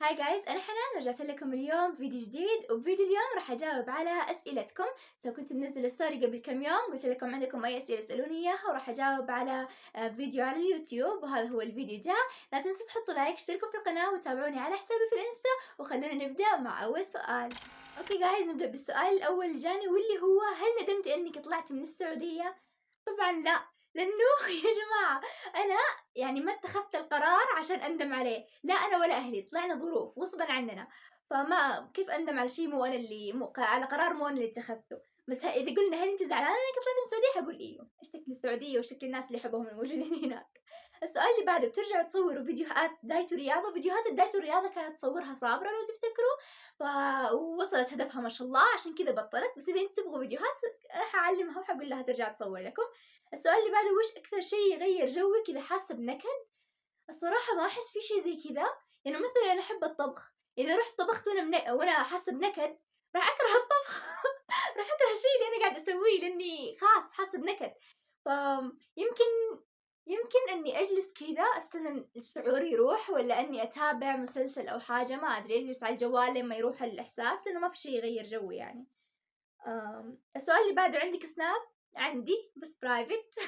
هاي جايز، أنا حنان رجعت لكم اليوم فيديو جديد. وفيديو اليوم راح أجاوب على أسئلتكم. كنت منزل ستوري قبل كم يوم قلت لكم عندكم أي أسئلة اسألوني إياها وراح أجاوب على فيديو على اليوتيوب، وهذا هو الفيديو جاء. لا تنسوا تحطوا لايك، اشتركوا في القناة وتابعوني على حسابي في الإنستا. وخلونا نبدأ مع أول سؤال. أوكي جايز، نبدأ بالسؤال الأول اللي جاني، واللي هو هل ندمت إنك طلعت من السعودية؟ طبعا لا، لأنه يا جماعة أنا يعني ما اتخذت القرار عشان أندم عليه، لا أنا ولا أهلي، طلعنا ظروف غصبًا عننا، فما كيف أندم على شي مو أنا اللي على قرار مو أنا اللي اتخذته. بس إذا قلنا هل أنتِ زعلانة إنِك طلعتِ من السعودية؟ حاقول أيوه، إيش شكل السعودية وإيش شكل الناس اللي أحبهم الموجودين هناك. السؤال اللي بعده، بترجعوا تصوروا فيديوهات دايت ورياضة؟ فيديوهات الدايت والرياضة كانت تصورها صابرة لو تفتكروا، ووصلت هدفها ما شاء الله عشان كذا بطلت، بس إذا أنتم تبغوا فيديوهات راح أعلمها وحاقول لها ترجع تصور لكم. السؤال اللي بعده، وش أكثر شيء يغير جوك إذا حاسة بنكد؟ الصراحة ما أحس في شي زي كذا، لأنه مثلا أنا أحب الطبخ، إذا رحت طبخت وأنا حاسة بنكد راح أكره الطبخ. راح أكره الشي اللي أنا قاعدة أسويه لأني خلاص حاسة بنكد. يمكن إني أجلس كذا أستنى الشعور يروح، ولا إني أتابع مسلسل أو حاجة، ما أدري، أجلس على الجوال لما يروح الإحساس، لأنه ما في شي يغير جوي يعني. السؤال اللي بعده، عندك سناب؟ عندي بس برايفت.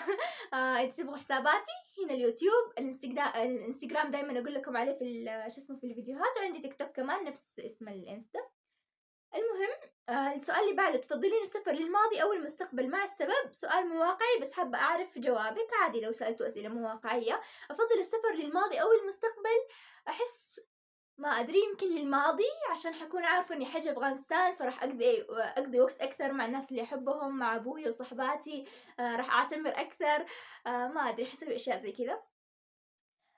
إذا تبغوا حساباتي هنا اليوتيوب، الانستغرام دايما أقول لكم عليه في شو اسمه في الفيديوهات، وعندي تيك توك كمان نفس اسم الانستا. المهم، السؤال اللي بعده، تفضلين السفر للماضي أو المستقبل مع السبب؟ سؤال مو واقعي بس حابة أعرف جوابك، عادي لو سألتوا أسئلة مو واقعية. أفضل السفر للماضي أو المستقبل؟ أحس ما أدري، يمكن للماضي عشان حكون عارفة إني حاجة أفغانستان، فراح أقضي وقت أكثر مع الناس اللي أحبهم، مع أبوي وصحباتي. راح أعتمر أكثر. ما أدري، حسوي أشياء زي كذا.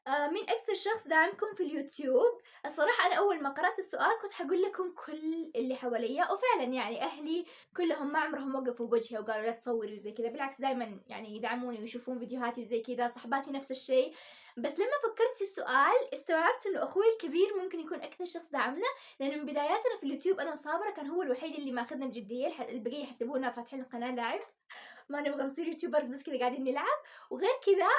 مين أكثر شخص دعمكم في اليوتيوب؟ الصراحة أنا أول ما قرأت السؤال كنت حقول لكم كل اللي حواليا، وفعلا يعني أهلي كلهم ما عمرهم وقفوا بوجهي وقالوا لا تصوري وزي كذا، بالعكس دايما يعني يدعموني ويشوفون فيديوهاتي وزي كذا، صحباتي نفس الشيء. بس لما فكرت في السؤال استوعبت إنه أخوي الكبير ممكن يكون أكثر شخص دعمنا، لأنه من بداياتنا في اليوتيوب أنا وصابرة كان هو الوحيد اللي ماخذنا بجدية، البقية يحسبونا فاتحين القناة لعب، ما نبغى نصير يوتيوبرز بس كذا قاعدين نلعب. وغير كذا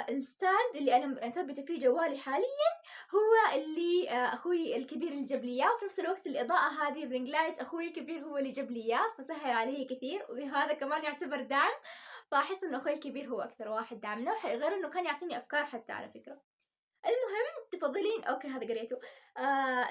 الستاند اللي أنا مثبتة فيه جوالي حاليا هو اللي أخوي الكبير اللي جاب لي إياه، وفي نفس الوقت الإضاءة هذه الرينج لايت أخوي الكبير هو اللي جاب لي إياه، فسهل علي كثير، وهذا كمان يعتبر دعم. فأحس إنه أخوي الكبير هو أكثر واحد دعمنا، غير إنه كان يعطيني أفكار حتى على فكرة. المهم، تفضلين أوكي هذا قريته.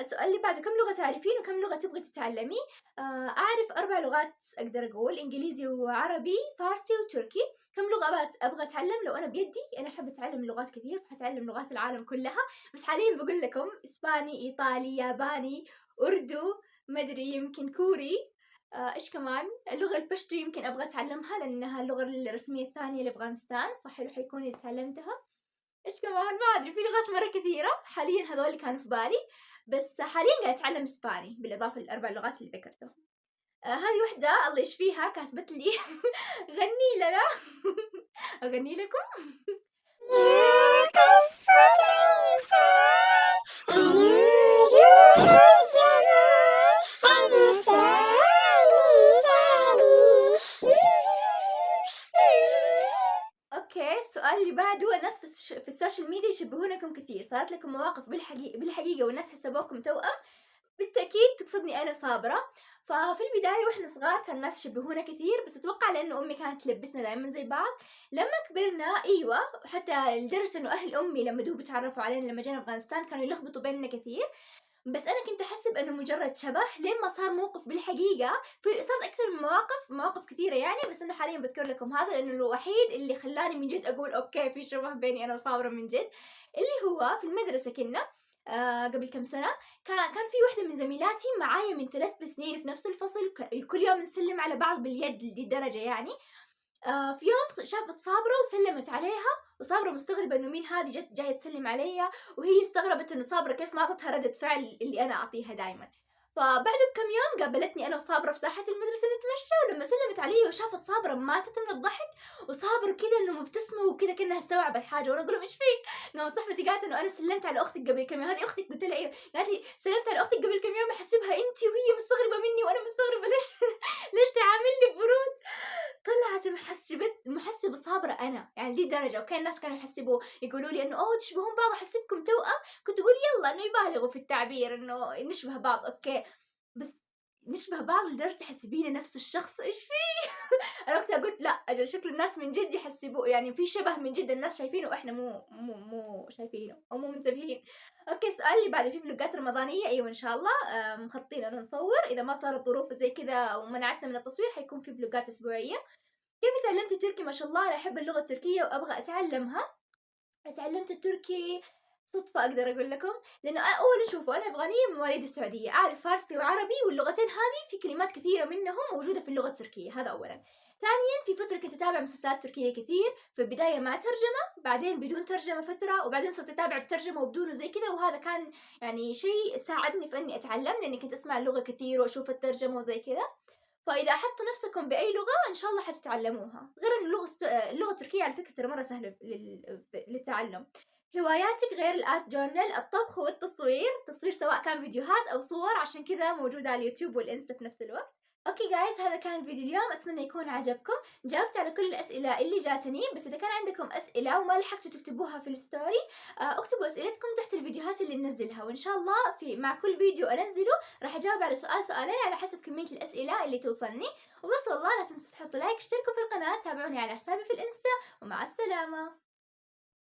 السؤال اللي بعده، كم لغة تعرفين وكم لغة تبغي تتعلمي؟ أعرف 4 لغات أقدر أقول، إنجليزي وعربي فارسي وتركي. كم لغة أبغى أتعلم؟ لو أنا بيدي أنا أحب أتعلم لغات كثير، فحتعلم لغات العالم كلها، بس حاليا بقول لكم إسباني، إيطالي، ياباني، أردو، مدري يمكن كوري. إيش كمان؟ اللغة البشتو يمكن أبغى أتعلمها لأنها اللغة الرسمية الثانية لأفغانستان، فحلو حيكون إذا تعلمتها. إيش كمان؟ ما أدري، في لغات مرة كثيرة، حاليًا هذول اللي كانوا في بالي، بس حاليًا قاعدة أتعلم إسباني بالإضافة لل4 لغات اللي ذكرتهم. هذه وحدة الله يشفيها كاتبت لي غني لنا. أغني لكم؟ يا قصة إنسان أنا الزمان أنا سالي. أوكي، السؤال اللي بعده، الناس في السوشيال ميديا يشبهونكم كثير، صارت لكم مواقف بالحقيقة والناس حسبوكم توأم؟ بالتأكيد تقصدني أنا وصابرة. ففي البداية وإحنا صغار كان الناس يشبهونا كثير، بس أتوقع لأنه أمي كانت تلبسنا دايمًا زي بعض. لما كبرنا أيوه، حتى لدرجة إنه أهل أمي لما دوب اتعرفوا علينا لما جينا أفغانستان كانوا يلخبطوا بيننا كثير، بس أنا كنت أحسب إنه مجرد شبه، لين ما صار موقف بالحقيقة. صارت أكثر من مواقف كثيرة يعني، بس إنه حاليًا بذكر لكم هذا لأنه الوحيد اللي خلاني من جد أقول أوكي في شبه بيني أنا وصابرة من جد، اللي هو في المدرسة كنا قبل كم سنة، كان في وحدة من زميلاتي معايا من 3 سنين في نفس الفصل، كل يوم نسلم على بعض باليد لدرجة يعني. في يوم شافت صابرة وسلمت عليها، وصابرة مستغربة إنه مين هذه جاية تسلم عليا، وهي استغربت إنه صابرة كيف ما أعطتها ردة فعل اللي أنا أعطيها دايمًا. فبعده بكم يوم قابلتني أنا وصابرة في ساحة المدرسة نتمشى، ولما سلمت علي وشافت صابرة ماتت من الضحك، وصابرة كذا إنه مبتسمة وكذا كأنها استوعبت حاجة، وأنا أقول لهم إيش في؟ قامت صاحبتي قالت إنه أنا سلمت على أختك قبل كم يوم. هذه أختك؟ قلت لها أيوه. قالت لي سلمت على أختك قبل كم يوم أحسبها أنت وهي مستغربة مني وأنا مستغربة ليش ليش تعاملني برود. طلعت محسبة صابرة أنا، يعني دي درجة. وكان الناس كانوا يحسبوا يقولوا لي إنه أوه تشبهون بعض أحسبكم توأم، كنت أقول يلا إنه يبالغوا في التعبير إنه نشبه بعض أوكي، بس نشبه بعض لدرجة تحسبيني نفس الشخص إيش في؟ أنا وقتها قلت لأ أجل شكل الناس من جد يحسبوا، يعني في شبه من جد الناس شايفينه وإحنا مو شايفينه أو مو منتبهين. أوكي السؤال اللي بعده، في فلوقات رمضانية؟ أيوة إن شاء الله مخططين إنه نصور، إذا ما صارت ظروف زي كذا أو منعتنا من التصوير حيكون في فلوقات أسبوعية. كيف تعلمت التركي؟ ما شاء الله أنا أحب اللغة التركية وأبغى أتعلمها. تعلمت التركي صدفة أقدر أقول لكم، لأنه أولا شوفوا أنا أفغانية من مواليد السعودية، أعرف فارسي وعربي واللغتين هذه في كلمات كثيرة منهم موجودة في اللغة التركية، هذا أولا. ثانيا في فترة كنت أتابع مسلسلات تركية كثير، في البداية مع ترجمة بعدين بدون ترجمة فترة، وبعدين صرت أتابع بترجمة وبدونه زي كذا، وهذا كان يعني شيء ساعدني في أني أتعلم لأني كنت أسمع اللغة كثير وأشوف الترجمة وزي كذا. فإذا أحطوا نفسكم بأي لغة إن شاء الله حتتعلموها، غير إن اللغة التركية على فكرة ترى مرة سهلة للتعلم. هواياتك غير الآرت جورنال؟ الطبخ والتصوير، تصوير سواء كان فيديوهات أو صور، عشان كذا موجودة على اليوتيوب والإنستا في نفس الوقت. اوكي جايز هذا كان الفيديو اليوم، اتمنى يكون عجبكم. جاوبت على كل الاسئله اللي جاتني، بس اذا كان عندكم اسئله وما لحقتوا تكتبوها في الستوري اكتبوا اسئلتكم تحت الفيديوهات اللي ننزلها، وان شاء الله مع كل فيديو انزله راح اجاوب على سؤالين على حسب كميه الاسئله اللي توصلني. وبس والله لا تنسوا تحطوا لايك، اشتركوا في القناه، تابعوني على حسابي في الانستا، ومع السلامه.